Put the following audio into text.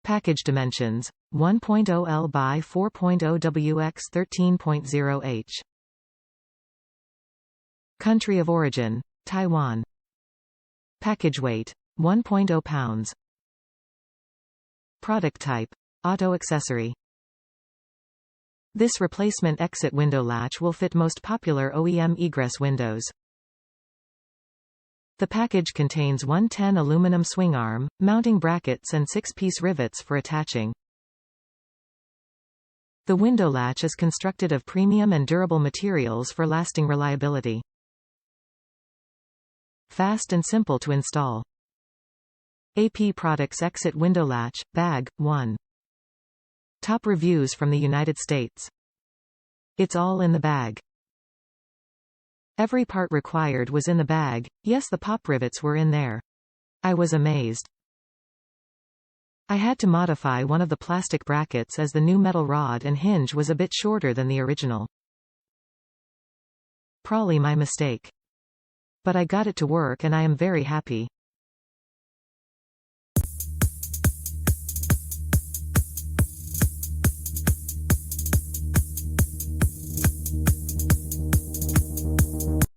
Package dimensions, 1.0 L by 4.0 WX 13.0 H. Country of origin, Taiwan. Package weight, 1.0 pounds. Product type, auto accessory. This replacement exit window latch will fit most popular OEM egress windows. The package contains 110 aluminum swing arm, mounting brackets and 6-piece rivets for attaching. The window latch is constructed of premium and durable materials for lasting reliability. Fast and simple to install. AP Products Exit Window Latch, Bag, 1. Top reviews from the United States. It's all in the bag. Every part required was in the bag, yes, the pop rivets were in there. I was amazed. I had to modify one of the plastic brackets as the new metal rod and hinge was a bit shorter than the original. Prolly, my mistake. But I got it to work and I am very happy.